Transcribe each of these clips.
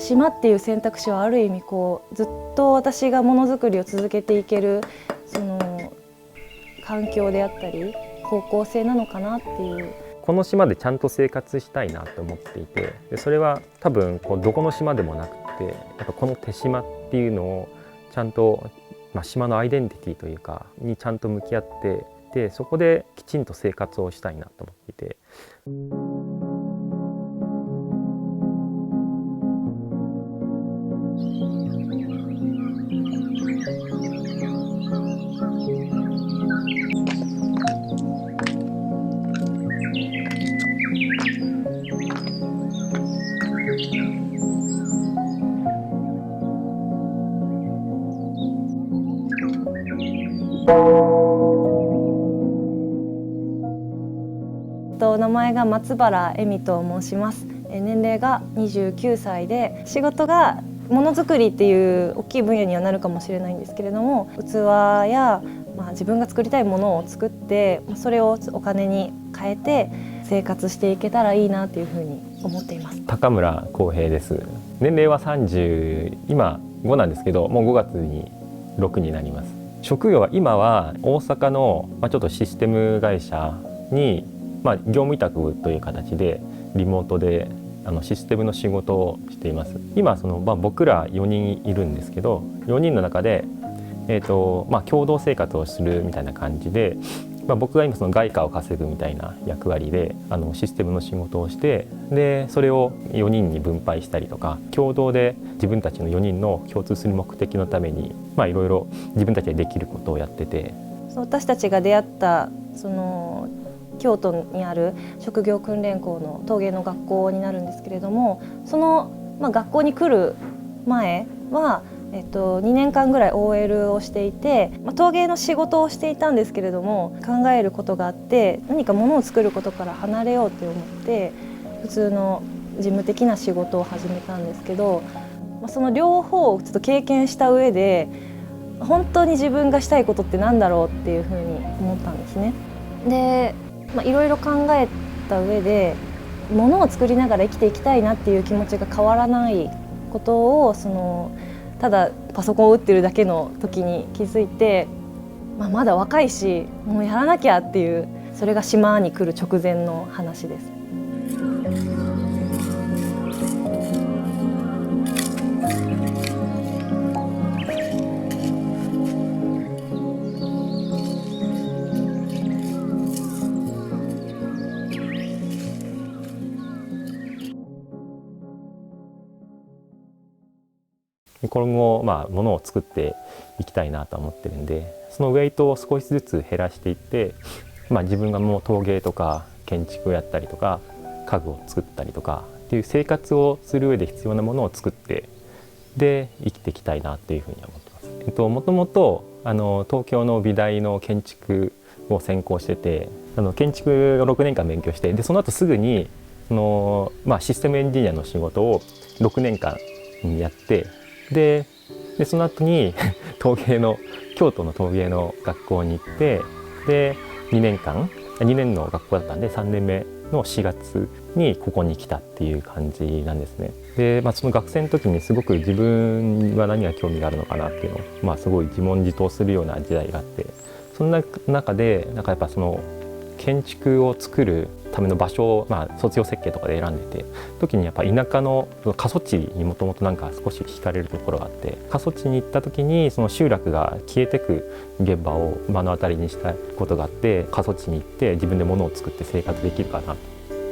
島っていう選択肢はある意味ずっと私がものづくりを続けていけるその環境であったり方向性なのかなっていう。この島でちゃんと生活したいなと思っていて、でそれは多分どこの島でもなくて、やっぱこの手島っていうのをちゃんと、島のアイデンティティというかにちゃんと向き合って、でそこできちんと生活をしたいなと思っていて。名前が松原恵美と申します。年齢が29歳で、仕事がものづくりっていう大きい分野にはなるかもしれないんですけれども、器や、自分が作りたいものを作って、それをお金に変えて生活していけたらいいなというふうに思っています。高村光平です。年齢は30、今5なんですけど、もう5月に6になります。職業は今は大阪の、ちょっとシステム会社に、業務委託という形でリモートでシステムの仕事をしています。今僕ら4人いるんですけど、4人の中で、共同生活をするみたいな感じで、僕が今外貨を稼ぐみたいな役割でシステムの仕事をして、でそれを4人に分配したりとか、共同で自分たちの4人の共通する目的のためにいろいろ自分たちでできることをやってて、私たちが出会った京都にある職業訓練校の陶芸の学校になるんですけれども、その、学校に来る前は、2年間ぐらい OL をしていて、陶芸の仕事をしていたんですけれども、考えることがあって、何かものを作ることから離れようと思って普通の事務的な仕事を始めたんですけど、その両方をちょっと経験した上で、本当に自分がしたいことって何だろうっていうふうに思ったんですね。でいろいろ考えた上で、物を作りながら生きていきたいなっていう気持ちが変わらないことをただパソコンを打ってるだけの時に気づいて、まだ若いしもうやらなきゃっていう、それが島に来る直前の話です。今後物を作っていきたいなと思ってるんで、そのウェイトを少しずつ減らしていって、自分がもう陶芸とか建築をやったりとか家具を作ったりとかっていう生活をする上で必要なものを作って、で生きていきたいなっていうふうに思ってます。もともと東京の美大の建築を専攻してて、建築を6年間勉強して、でその後すぐにシステムエンジニアの仕事を6年間やって、でその後に京都の陶芸の学校に行って、で2年の学校だったんで、3年目の4月にここに来たっていう感じなんですね。で、その学生の時にすごく自分は何が興味があるのかなっていうのを、すごい自問自答するような時代があって、そんな中でやっぱ建築を作るための場所を、卒業設計とかで選んでて、時にやっぱ田舎の過疎地にもともと少し惹かれるところがあって、過疎地に行った時にその集落が消えてく現場を目の当たりにしたことがあって、過疎地に行って自分で物を作って生活できるかなっ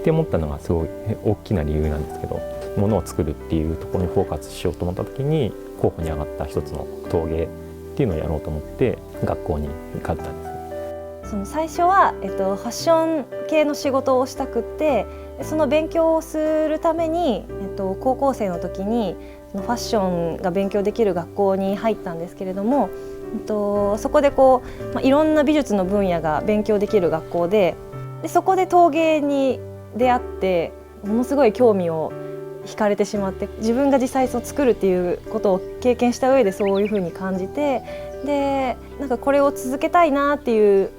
て思ったのがすごい大きな理由なんですけど、物を作るっていうところにフォーカスしようと思った時に候補に上がった一つの陶芸っていうのをやろうと思って学校に通ったんです。最初は、ファッション系の仕事をしたくって、その勉強をするために、高校生の時にファッションが勉強できる学校に入ったんですけれども、そこでいろんな美術の分野が勉強できる学校で、そこで陶芸に出会って、ものすごい興味を惹かれてしまって、自分が実際作るっていうことを経験した上でそういうふうに感じて、でこれを続けたいなっていう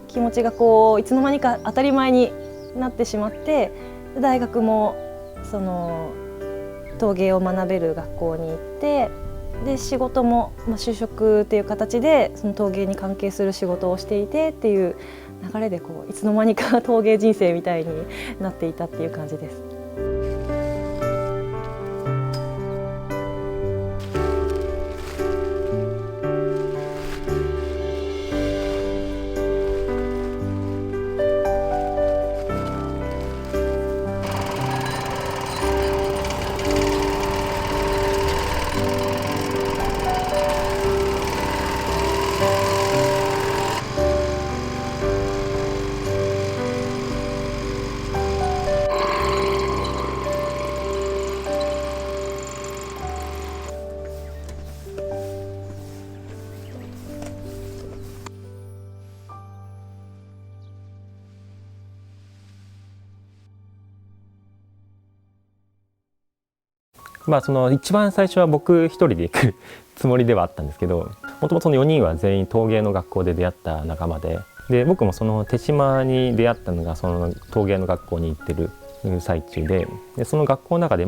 気持ちがいつの間にか当たり前になってしまって、大学も陶芸を学べる学校に行って、で仕事も、就職っていう形でその陶芸に関係する仕事をしていてっていう流れでいつの間にか陶芸人生みたいになっていたっていう感じです。その一番最初は僕一人で行くつもりではあったんですけど、もともとの4人は全員陶芸の学校で出会った仲間で、僕もその手島に出会ったのがその陶芸の学校に行ってる最中で、その学校の中でい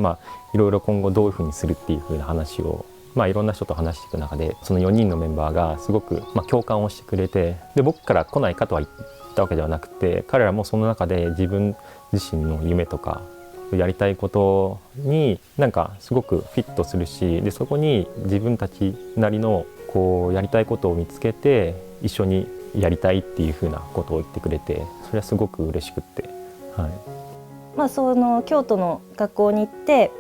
ろいろ今後どういうふうにするっていうふうな話をいろんな人と話していく中で、その4人のメンバーがすごく共感をしてくれて、で僕から来ないかとは言ったわけではなくて、彼らもその中で自分自身の夢とかやりたいことにすごくフィットするし、でそこに自分たちなりのやりたいことを見つけて一緒にやりたいっていうふうなことを言ってくれて、それはすごく嬉しくって、その京都の学校に行って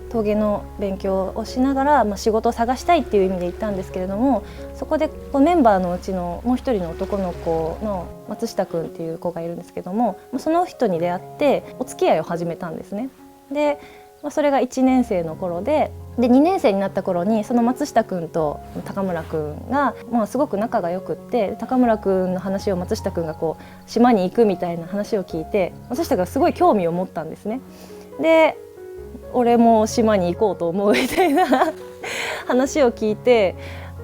陶芸の勉強をしながら、仕事を探したいっていう意味で行ったんですけれども、そこでメンバーのうちのもう一人の男の子の松下くんっていう子がいるんですけども、その人に出会ってお付き合いを始めたんですね。で、それが1年生の頃で2年生になった頃にその松下くんと高村くんが、すごく仲が良くって、高村くんの話を松下くんが島に行くみたいな話を聞いて、松下がすごい興味を持ったんですね。で俺も島に行こうと思うみたいな話を聞いて、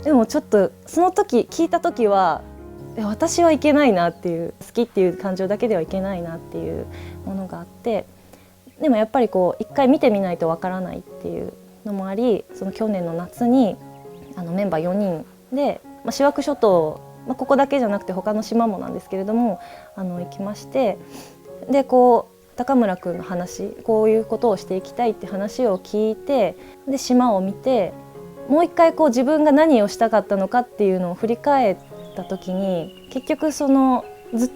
でもちょっとその時聞いた時は私はいけないなっていう、好きっていう感情だけではいけないなっていうものがあって、でもやっぱり一回見てみないとわからないっていうのもあり、その去年の夏にメンバー4人で塩飽諸島、ここだけじゃなくて他の島もなんですけれども行きまして、で高村くんの話、こういうことをしていきたいって話を聞いて、で島を見て、もう一回自分が何をしたかったのかっていうのを振り返った時に、結局ずっ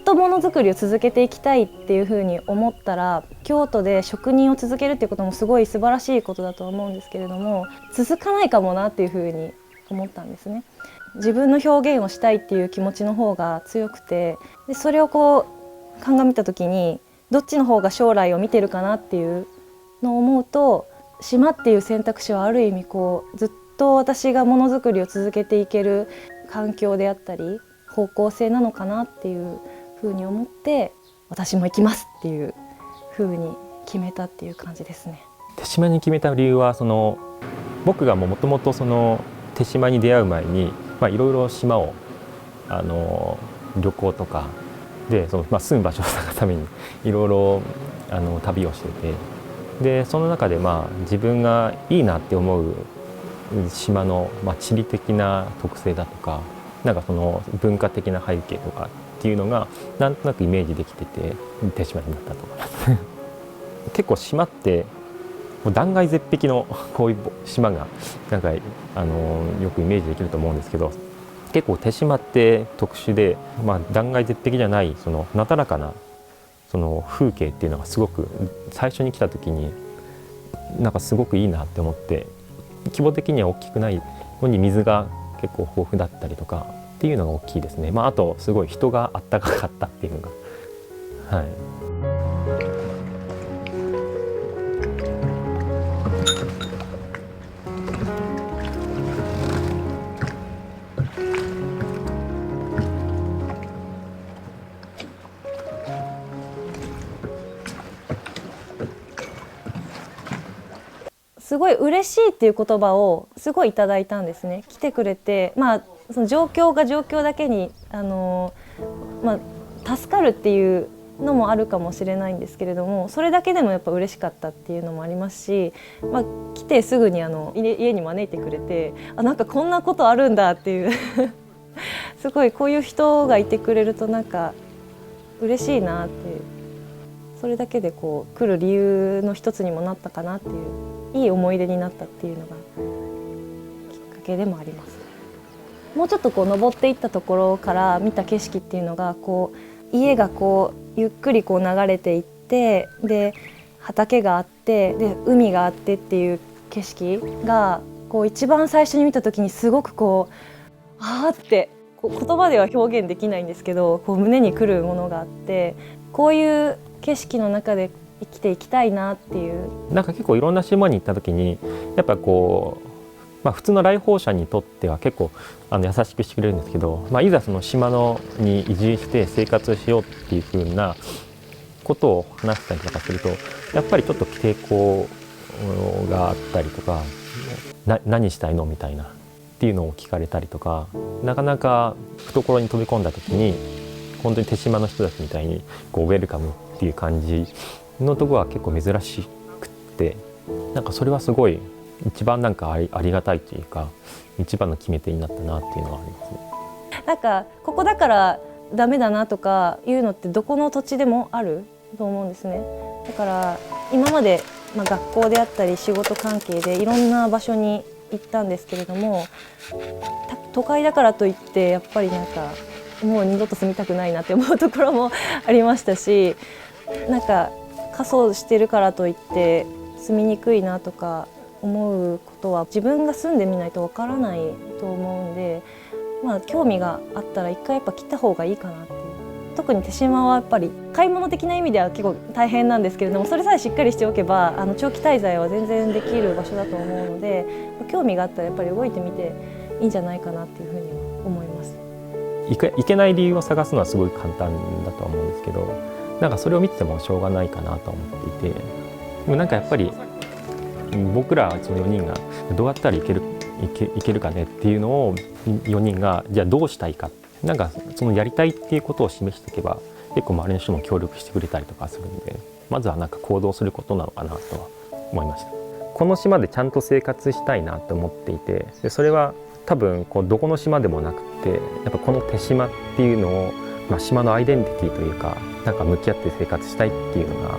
とものづくりを続けていきたいっていうふうに思ったら、京都で職人を続けるっていうこともすごい素晴らしいことだと思うんですけれども、続かないかもなっていうふうに思ったんですね。自分の表現をしたいっていう気持ちの方が強くて、でそれを鑑みた時にどっちの方が将来を見てるかなっていうのを思うと、島っていう選択肢はある意味ずっと私がものづくりを続けていける環境であったり方向性なのかなっていうふうに思って、私も行きますっていうふうに決めたっていう感じですね。手島に決めた理由は、僕がもともと手島に出会う前にいろいろ島を旅行とかで住む場所を探すためにいろいろ旅をしてて、でその中で自分がいいなって思う島の地理的な特性だとか、その文化的な背景とかっていうのがなんとなくイメージできてて手島になったと思います結構島って断崖絶壁のこういう島がよくイメージできると思うんですけど、結構手島って特殊で、断崖絶壁じゃないなだらかな風景っていうのがすごく最初に来た時にすごくいいなって思って、規模的には大きくないのに水が結構豊富だったりとかっていうのが大きいですね。あとすごい人があったかかったっていうのが、すごい嬉しいっていう言葉をすごいいただいたんですね。来てくれて、その状況が状況だけに助かるっていうのもあるかもしれないんですけれども、それだけでもやっぱ嬉しかったっていうのもありますし、来てすぐに家に招いてくれて、なんかこんなことあるんだっていうすごいこういう人がいてくれるとなんか嬉しいなっていう、それだけでこう来る理由の一つにもなったかなっていう、いい思い出になったっていうのがきっかけでもあります。もうちょっとこう登っていったところから見た景色っていうのが、こう家がこうゆっくりこう流れていって、で畑があって、で海があってっていう景色がこう一番最初に見た時にすごくこうってこう言葉では表現できないんですけど、こう胸にくるものがあって、こういう景色の中で生きていきたいなっていう。なんか結構いろんな島に行った時にやっぱこう、普通の来訪者にとっては結構優しくしてくれるんですけど、いざその島に移住して生活しようっていう風なことを話したりとかすると、やっぱりちょっと抵抗があったりとか、何したいのみたいなっていうのを聞かれたりとか、なかなか懐に飛び込んだ時に本当に手島の人たちみたいにこうウェルカムっていう感じのところは結構珍しくって、なんかそれはすごい一番なんかありがたいというか、一番の決め手になったなっていうのはありますね。なんかここだからダメだなとかいうのってどこの土地でもあると思うんですね。だから今まで、学校であったり仕事関係でいろんな場所に行ったんですけれども、都会だからといってやっぱりなんかもう二度と住みたくないなって思うところもありましたし、なんか過疎してるからといって住みにくいなとか思うことは自分が住んでみないとわからないと思うんで、興味があったら一回やっぱ来た方がいいかなっていう。特に手島はやっぱり買い物的な意味では結構大変なんですけれども、それさえしっかりしておけば長期滞在は全然できる場所だと思うので、興味があったらやっぱり動いてみていいんじゃないかなっていうふうには思います。いけない理由を探すのはすごい簡単だとは思うんですけど、なんかそれを見ててもしょうがないかなと思っていて、でもなんかやっぱり僕らその4人がどうやったらいけるかねっていうのを4人がじゃあどうしたいか、なんかそのやりたいっていうことを示していけば結構周りの人も協力してくれたりとかするんで、まずはなんか行動することなのかなとは思いました。この島でちゃんと生活したいなと思っていて、でそれは多分こうどこの島でもなくて、やっぱこの手島っていうのを、島のアイデンティティというか、なんか向き合って生活したいっていうの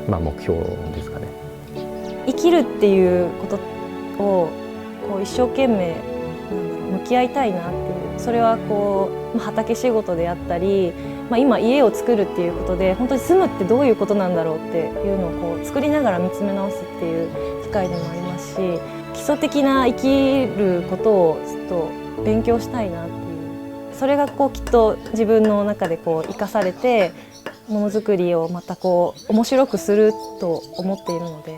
が、目標ですかね。生きるっていうことをこう一生懸命向き合いたいなっていう、それはこう畑仕事であったり、今家を作るっていうことで本当に住むってどういうことなんだろうっていうのをこう作りながら見つめ直すっていう機会でもありますし、基礎的な生きることをちょっと勉強したいなっていう、それがこうきっと自分の中でこう生かされてものづくりをまたこう面白くすると思っているので。